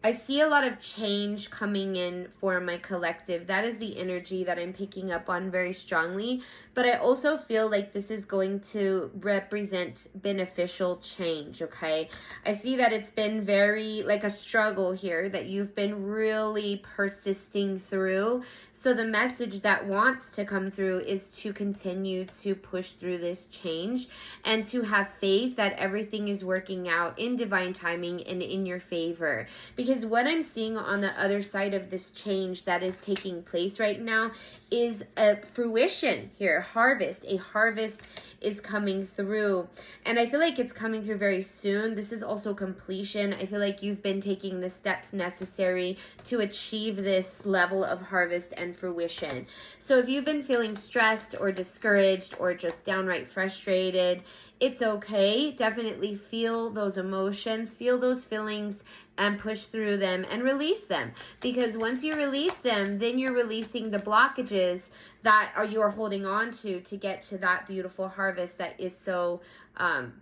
I see a lot of change coming in for my collective. That is the energy that I'm picking up on very strongly. But I also feel like this is going to represent beneficial change, okay? I see that it's been very like a struggle here that you've been really persisting through. So the message that wants to come through is to continue to push through this change and to have faith that everything is working out in divine timing and in your favor. Because what I'm seeing on the other side of this change that is taking place right now is a fruition here, harvest. A harvest is coming through, and I feel like it's coming through very soon. This is also completion. I feel like you've been taking the steps necessary to achieve this level of harvest and fruition. So if you've been feeling stressed or discouraged or just downright frustrated, it's okay. Definitely feel those emotions, feel those feelings, and push through them and release them. Because once you release them, then you're releasing the blockages that you are holding on to get to that beautiful harvest that is so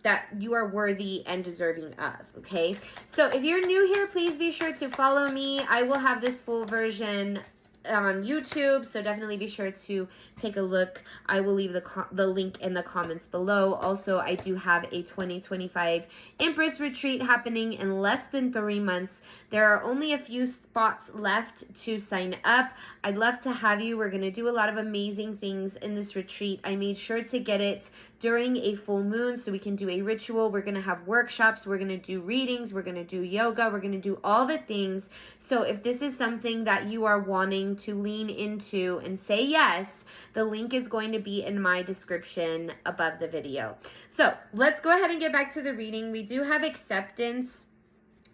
that you are worthy and deserving of. Okay, so if you're new here, please be sure to follow me. I will have this full version on YouTube, so definitely be sure to take a look. I will leave the link in the comments below. Also, I do have a 2025 Empress Retreat happening in less than 3 months. There are only a few spots left to sign up. I'd love to have you. We're going to do a lot of amazing things in this retreat. I made sure to get it during a full moon so we can do a ritual. We're going to have workshops. We're going to do readings. We're going to do yoga. We're going to do all the things. So if this is something that you are wanting to lean into and say yes, the link is going to be in my description above the video. So let's go ahead and get back to the reading. We do have acceptance.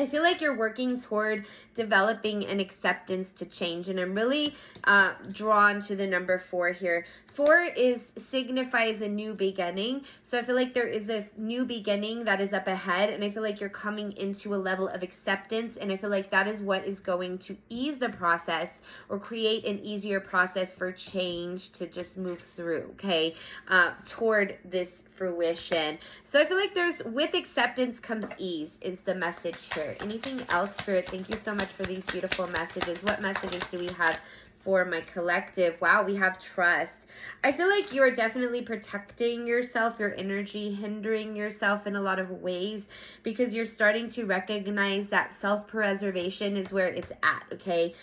I feel like you're working toward developing an acceptance to change, and I'm really drawn to the number 4 here. 4 signifies a new beginning, so I feel like there is a new beginning that is up ahead, and I feel like you're coming into a level of acceptance, and I feel like that is what is going to ease the process or create an easier process for change to just move through, okay, toward this fruition. So I feel like with acceptance comes ease is the message here. Anything else, Spirit? Thank you so much for these beautiful messages. What messages do we have for my collective? Wow, we have trust. I feel like you are definitely protecting yourself, your energy, hindering yourself in a lot of ways because you're starting to recognize that self-preservation is where it's at, okay?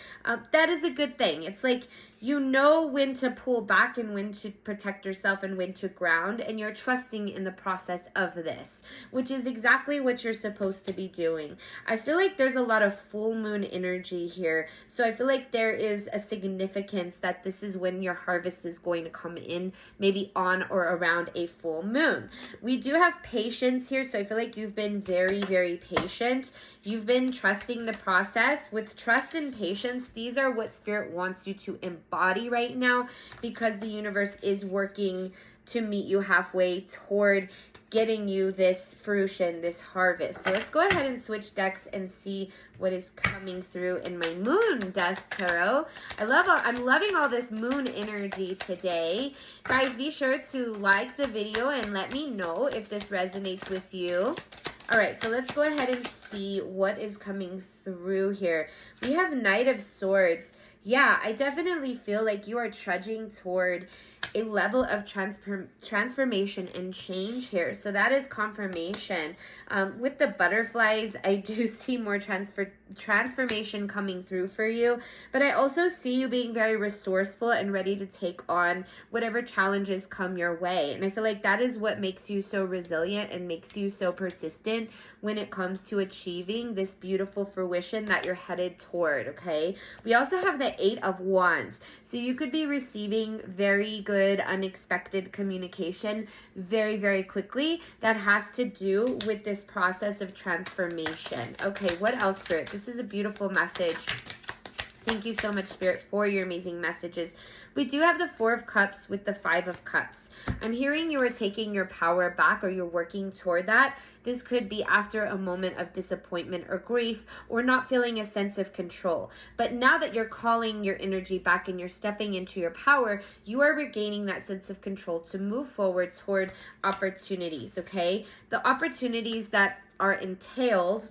That is a good thing. It's like you know when to pull back and when to protect yourself and when to ground, and you're trusting in the process of this, which is exactly what you're supposed to be doing. I feel like there's a lot of full moon energy here, so I feel like there is a significance that this is when your harvest is going to come in, maybe on or around a full moon. We do have patience here, so I feel like you've been very, very patient. You've been trusting the process. With trust and patience, these are what Spirit wants you to embody right now, because the universe is working to meet you halfway toward getting you this fruition, this harvest. So let's go ahead and switch decks and see what is coming through in my Moon Dust Tarot. I'm loving all this moon energy today. Guys, be sure to like the video and let me know if this resonates with you. All right, so let's go ahead and see what is coming through here. We have Knight of Swords. Yeah, I definitely feel like you are trudging toward a level of transformation and change here. So that is confirmation. With the butterflies, I do see more transformation coming through for you, but I also see you being very resourceful and ready to take on whatever challenges come your way. And I feel like that is what makes you so resilient and makes you so persistent when it comes to achieving this beautiful fruition that you're headed toward, okay? We also have the 8 of Wands. So you could be receiving very good, unexpected communication very, very quickly that has to do with this process of transformation. Okay, what else, Spirit? This is a beautiful message. Thank you so much, Spirit, for your amazing messages. We do have the 4 of Cups with the 5 of Cups. I'm hearing you are taking your power back, or you're working toward that. This could be after a moment of disappointment or grief, or not feeling a sense of control. But now that you're calling your energy back and you're stepping into your power, you are regaining that sense of control to move forward toward opportunities, okay? The opportunities that are entailed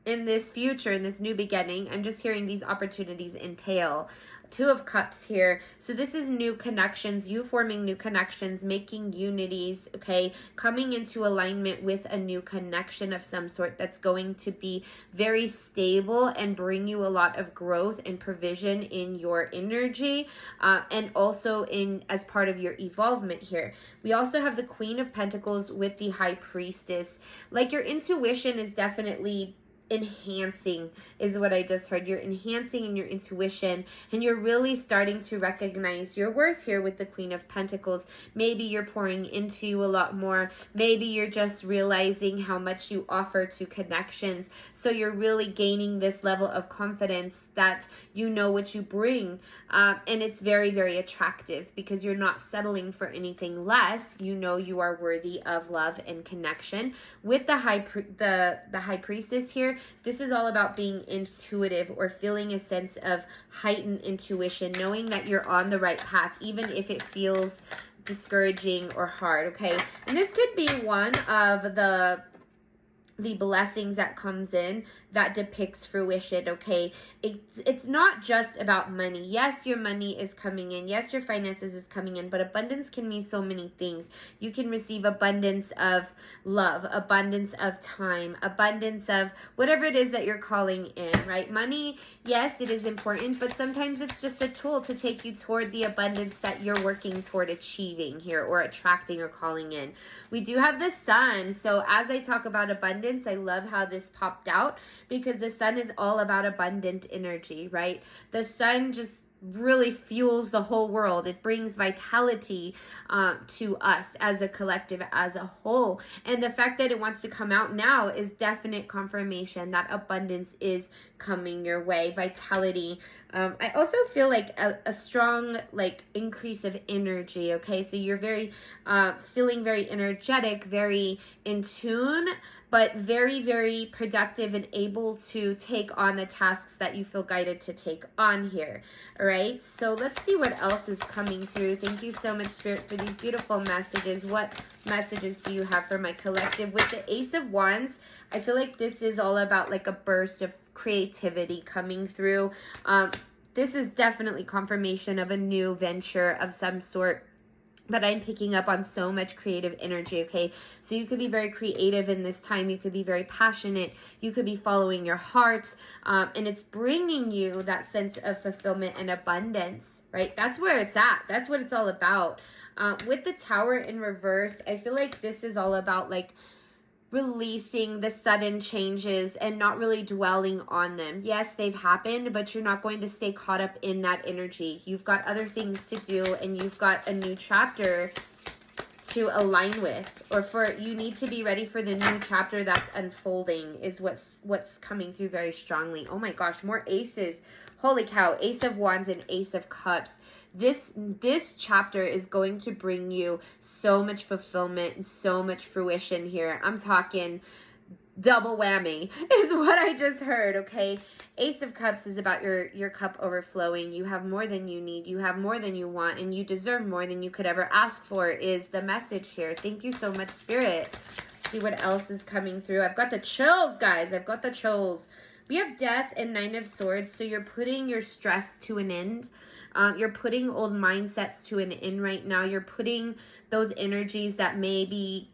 in this future, in this new beginning. I'm just hearing these opportunities entail. Two of Cups here. So this is new connections, you forming new connections, making unities, okay? Coming into alignment with a new connection of some sort that's going to be very stable and bring you a lot of growth and provision in your energy, and also in as part of your evolvement here. We also have the Queen of Pentacles with the High Priestess. Like, your intuition is definitely enhancing, is what I just heard. You're enhancing in your intuition, and you're really starting to recognize your worth here with the Queen of Pentacles. Maybe you're pouring into you a lot more. Maybe you're just realizing how much you offer to connections. So you're really gaining this level of confidence that you know what you bring. And it's very, very attractive because you're not settling for anything less. You know you are worthy of love and connection. With the High Priestess here, this is all about being intuitive or feeling a sense of heightened intuition, knowing that you're on the right path, even if it feels discouraging or hard, okay? And this could be one of the blessings that comes in that depicts fruition, okay? It's not just about money. Yes, your money is coming in. Yes, your finances is coming in, but abundance can mean so many things. You can receive abundance of love, abundance of time, abundance of whatever it is that you're calling in, right? Money, yes, it is important, but sometimes it's just a tool to take you toward the abundance that you're working toward achieving here or attracting or calling in. We do have the Sun. So as I talk about abundance, I love how this popped out because the Sun is all about abundant energy, right? The Sun just really fuels the whole world. It brings vitality to us as a collective, as a whole. And the fact that it wants to come out now is definite confirmation that abundance is coming your way. Vitality. I also feel like a strong increase of energy, okay? So you're very feeling very energetic, very in tune, but very, very productive and able to take on the tasks that you feel guided to take on here. All right, so let's see what else is coming through. Thank you so much, Spirit, for these beautiful messages. What messages do you have for my collective? With the Ace of Wands, I feel like this is all about like a burst of creativity coming through. This is definitely confirmation of a new venture of some sort. But I'm picking up on so much creative energy, okay? So you could be very creative in this time. You could be very passionate. You could be following your heart. And it's bringing you that sense of fulfillment and abundance, right? That's where it's at. That's what it's all about. With the Tower in reverse, I feel like this is all about like releasing the sudden changes and not really dwelling on them. Yes, they've happened, but you're not going to stay caught up in that energy. You've got other things to do, and you've got a new chapter to align with, or for you need to be ready for the new chapter that's unfolding is what's coming through very strongly. Oh my gosh, more aces. Holy cow, Ace of Wands and Ace of Cups. This chapter is going to bring you so much fulfillment and so much fruition here. I'm talking double whammy is what I just heard, okay? Ace of Cups is about your cup overflowing. You have more than you need. You have more than you want, and you deserve more than you could ever ask for is the message here. Thank you so much, Spirit. Let's see what else is coming through. I've got the chills, guys. I've got the chills. We have Death and Nine of Swords, so you're putting your stress to an end. You're putting old mindsets to an end right now. You're putting those energies that maybe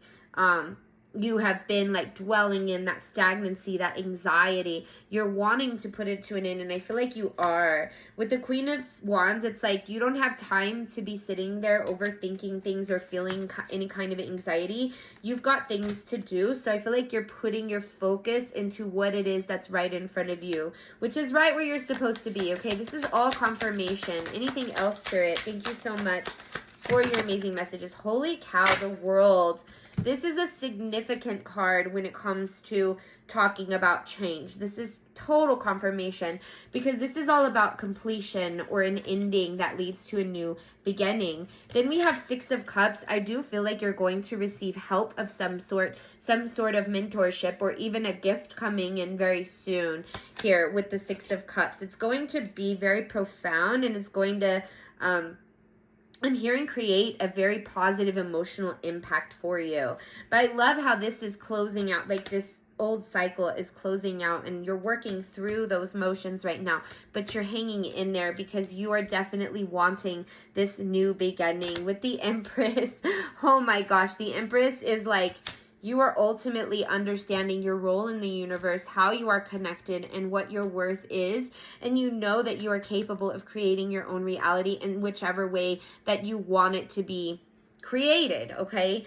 you have been like dwelling in, that stagnancy, that anxiety. You're wanting to put it to an end, and I feel like you are. With the Queen of Wands, it's like you don't have time to be sitting there overthinking things or feeling any kind of anxiety. You've got things to do, so I feel like you're putting your focus into what it is that's right in front of you, which is right where you're supposed to be, okay? This is all confirmation. Anything else, Spirit? Thank you so much for your amazing messages. Holy cow, the World. This is a significant card when it comes to talking about change. This is total confirmation because this is all about completion or an ending that leads to a new beginning. Then we have Six of Cups. I do feel like you're going to receive help of some sort of mentorship or even a gift coming in very soon here with the Six of Cups. It's going to be very profound, and it's going to I'm hearing create a very positive emotional impact for you. But I love how this is closing out like this old cycle is closing out and you're working through those motions right now, but you're hanging in there because you are definitely wanting this new beginning. With the Empress, oh my gosh, the Empress is like, you are ultimately understanding your role in the universe, how you are connected, and what your worth is. And you know that you are capable of creating your own reality in whichever way that you want it to be created, okay?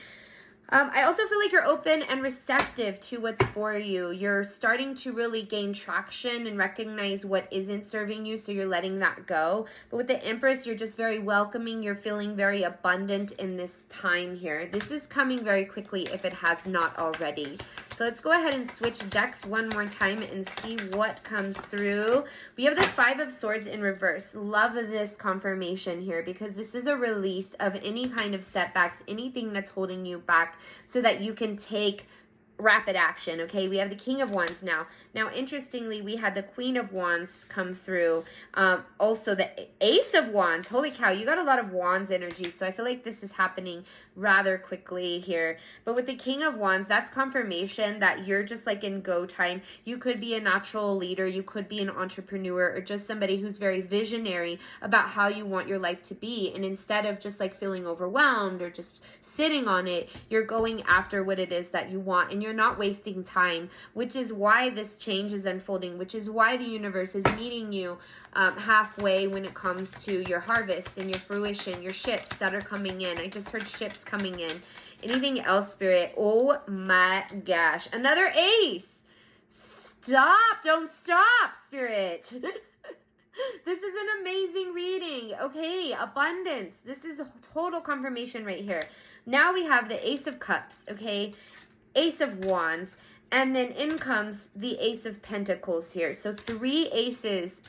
I also feel like you're open and receptive to what's for you. You're starting to really gain traction and recognize what isn't serving you, so you're letting that go. But with the Empress, you're just very welcoming. You're feeling very abundant in this time here. This is coming very quickly if it has not already. So let's go ahead and switch decks one more time and see what comes through. We have the Five of Swords in reverse. Love this confirmation here because this is a release of any kind of setbacks, anything that's holding you back so that you can take rapid action, okay? We have the King of Wands now. Now, interestingly, we had the Queen of Wands come through. Also, the Ace of Wands. Holy cow, you got a lot of Wands energy, so I feel like this is happening rather quickly here. But with the King of Wands, that's confirmation that you're just like in go time. You could be a natural leader. You could be an entrepreneur or just somebody who's very visionary about how you want your life to be. And instead of just like feeling overwhelmed or just sitting on it, you're going after what it is that you want. And you're not wasting time, which is why this change is unfolding, which is why the universe is meeting you halfway when it comes to your harvest and your fruition, your ships that are coming in. I just heard ships coming in. Anything else, Spirit? Oh my gosh. Another ace. Stop. Don't stop, Spirit. This is an amazing reading. Okay, abundance. This is total confirmation right here. Now we have the Ace of Cups, okay? Ace of Wands, and then in comes the Ace of Pentacles here. So 3 aces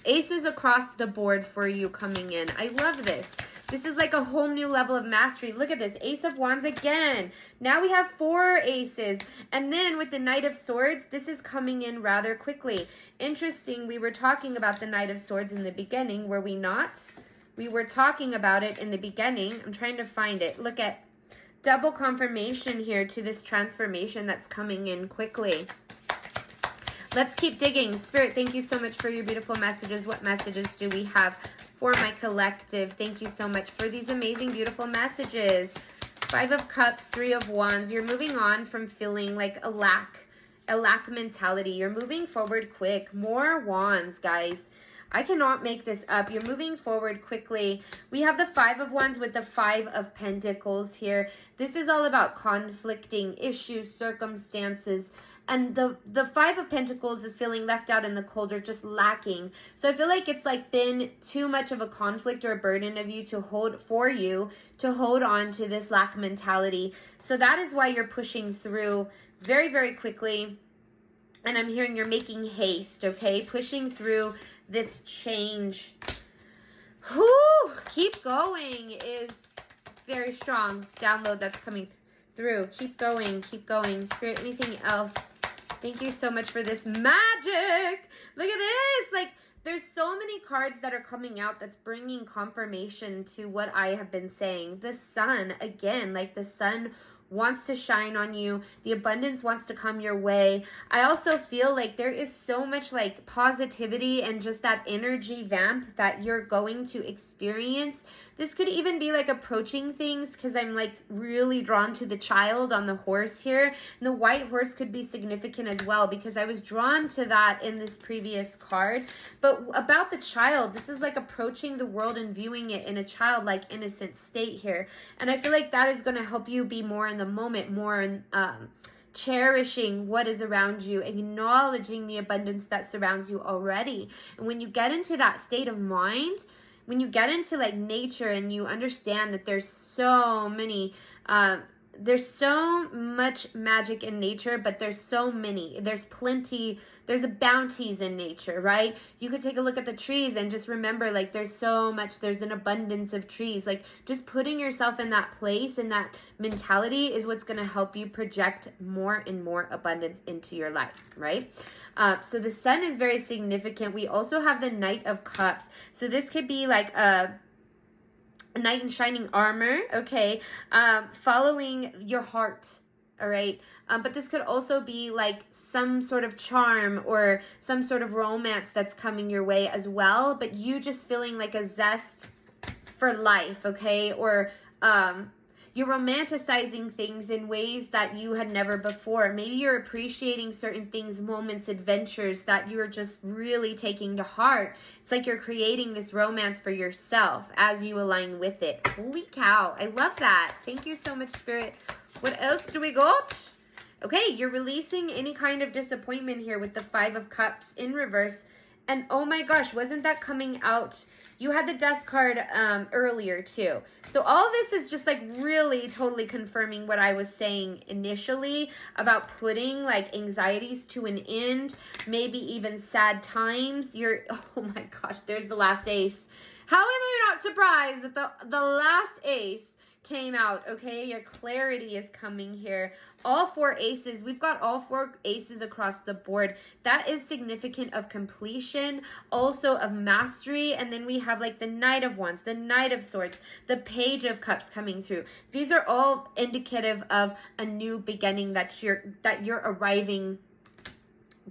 across the board for you coming in. I love this. This is like a whole new level of mastery. Look at this, Ace of Wands again. Now we have 4 aces. And then with the Knight of Swords, this is coming in rather quickly. Interesting, we were talking about the Knight of Swords in the beginning, were we not? We were talking about it in the beginning. I'm trying to find it. Look at double confirmation here to this transformation that's coming in quickly. Let's keep digging. Spirit, thank you so much for your beautiful messages. What messages do we have for my collective? Thank you so much for these amazing, beautiful messages. 5 of Cups, 3 of Wands. You're moving on from feeling like a lack mentality. You're moving forward quick. More Wands, guys. I cannot make this up. You're moving forward quickly. We have the 5 of Wands with the 5 of Pentacles here. This is all about conflicting issues, circumstances. And the 5 of Pentacles is feeling left out in the cold or just lacking. So I feel like it's like been too much of a conflict or a burden of you to hold on to this lack mentality. So that is why you're pushing through very, very quickly. And I'm hearing you're making haste, okay? Pushing through this change. Whew, keep going is very strong download that's coming through. Keep going, keep going. Spirit, anything else? Thank you so much for this magic. Look at this. Like, there's so many cards that are coming out that's bringing confirmation to what I have been saying. The sun, again, like the sun wants to shine on you. The abundance wants to come your way. I also feel like there is so much like positivity and just that energy vamp that you're going to experience. This could even be like approaching things because I'm like really drawn to the child on the horse here. And the white horse could be significant as well because I was drawn to that in this previous card. But about the child, this is like approaching the world and viewing it in a childlike innocent state here. And I feel like that is going to help you be more in the moment, more in cherishing what is around you, acknowledging the abundance that surrounds you already. And when you get into that state of mind, when you get into like nature and you understand that there's so many there's so much magic in nature, but there's plenty, there's bounties in nature, right? You could take a look at the trees and just remember, like, there's an abundance of trees. Like, just putting yourself in that place and that mentality is what's going to help you project more and more abundance into your life, right? So the sun is very significant. We also have the Knight of Cups. So this could be like a knight in shining armor, okay, following your heart, all right? But this could also be like some sort of charm or some sort of romance that's coming your way as well, but you just feeling like a zest for life, okay? Or you're romanticizing things in ways that you had never before. Maybe you're appreciating certain things, moments, adventures that you're just really taking to heart. It's like you're creating this romance for yourself as you align with it. Holy cow, I love that. Thank you so much, Spirit. What else do we got? Okay, you're releasing any kind of disappointment here with the 5 of Cups in reverse. And oh my gosh, wasn't that coming out? You had the Death card earlier too. So all this is just like really totally confirming what I was saying initially about putting like anxieties to an end, maybe even sad times. Oh my gosh, there's the last ace. How am I not surprised that the last ace came out, okay? Your clarity is coming here. All 4 aces. We've got all 4 aces across the board. That is significant of completion, also of mastery. And then we have like the Knight of Wands, the Knight of Swords, the Page of Cups coming through. These are all indicative of a new beginning that you're arriving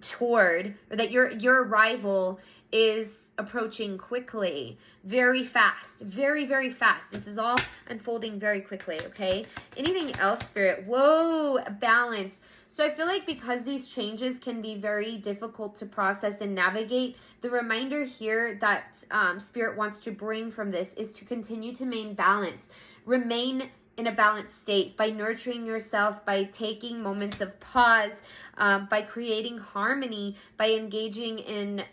toward, or that your arrival is approaching quickly, very fast, very, very fast. This is all unfolding very quickly, okay? Anything else, Spirit? Whoa, balance. So I feel like because these changes can be very difficult to process and navigate, the reminder here that Spirit wants to bring from this is to continue to maintain balance. Remain in a balanced state by nurturing yourself, by taking moments of pause, by creating harmony, by engaging in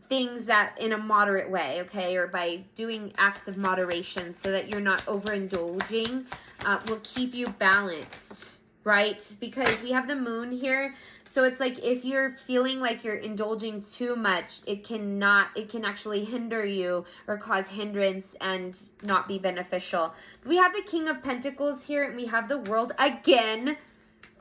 things that in a moderate way, okay, or by doing acts of moderation so that you're not overindulging, will keep you balanced, right? Because we have the Moon here. So it's like if you're feeling like you're indulging too much, it can actually hinder you or cause hindrance and not be beneficial. We have the King of Pentacles here, and we have the World again.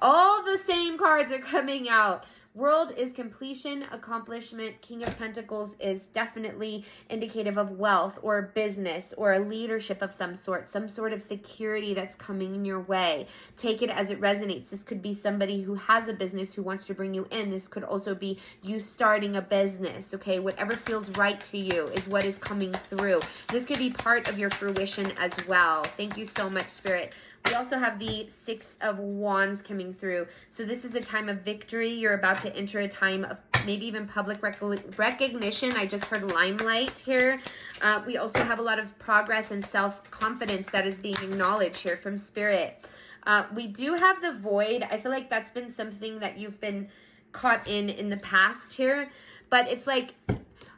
All the same cards are coming out. World is completion, accomplishment. King of Pentacles is definitely indicative of wealth or business or a leadership of some sort of security that's coming in your way. Take it as it resonates. This could be somebody who has a business who wants to bring you in. This could also be you starting a business, okay? Whatever feels right to you is what is coming through. This could be part of your fruition as well. Thank you so much, Spirit. We also have the 6 of Wands coming through. So this is a time of victory. You're about to enter a time of maybe even public recognition. I just heard limelight here. We also have a lot of progress and self-confidence that is being acknowledged here from Spirit. We do have the Void. I feel like that's been something that you've been caught in the past here. But it's like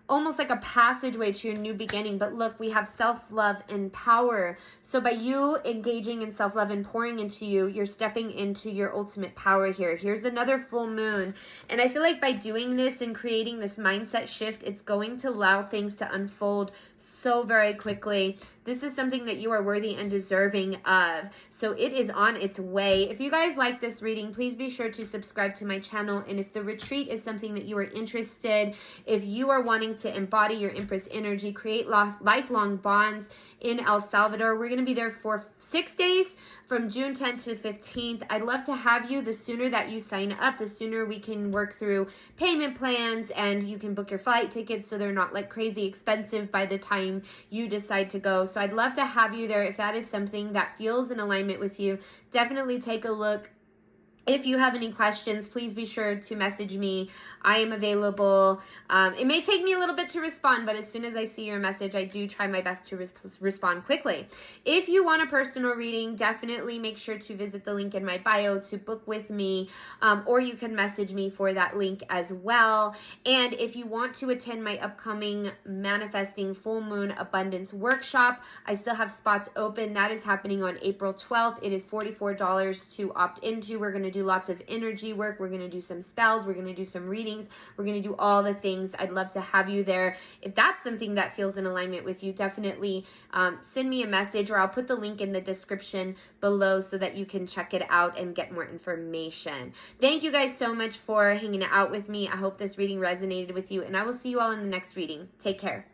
almost like a passageway to your new beginning. But look, we have self-love and power. So by you engaging in self-love and pouring into you, you're stepping into your ultimate power here. Here's another full moon. And I feel like by doing this and creating this mindset shift, it's going to allow things to unfold so very quickly. This is something that you are worthy and deserving of. So it is on its way. If you guys like this reading, please be sure to subscribe to my channel. And if the retreat is something that you are interested, if you are wanting to embody your Empress energy, create lifelong bonds in El Salvador, we're going to be there for 6 days from June 10th to 15th. I'd love to have you. The sooner that you sign up, the sooner we can work through payment plans and you can book your flight tickets so they're not like crazy expensive by the time you decide to go. So I'd love to have you there. If that is something that feels in alignment with you, definitely take a look. If you have any questions, please be sure to message me. I am available. It may take me a little bit to respond, but as soon as I see your message, I do try my best to respond quickly. If you want a personal reading, definitely make sure to visit the link in my bio to book with me, or you can message me for that link as well. And if you want to attend my upcoming Manifesting Full Moon Abundance Workshop, I still have spots open. That is happening on April 12th. It is $44 to opt into. We're going to do lots of energy work. We're going to do some spells. We're going to do some readings. We're going to do all the things. I'd love to have you there. If that's something that feels in alignment with you, definitely send me a message, or I'll put the link in the description below so that you can check it out and get more information. Thank you guys so much for hanging out with me. I hope this reading resonated with you, and I will see you all in the next reading. Take care.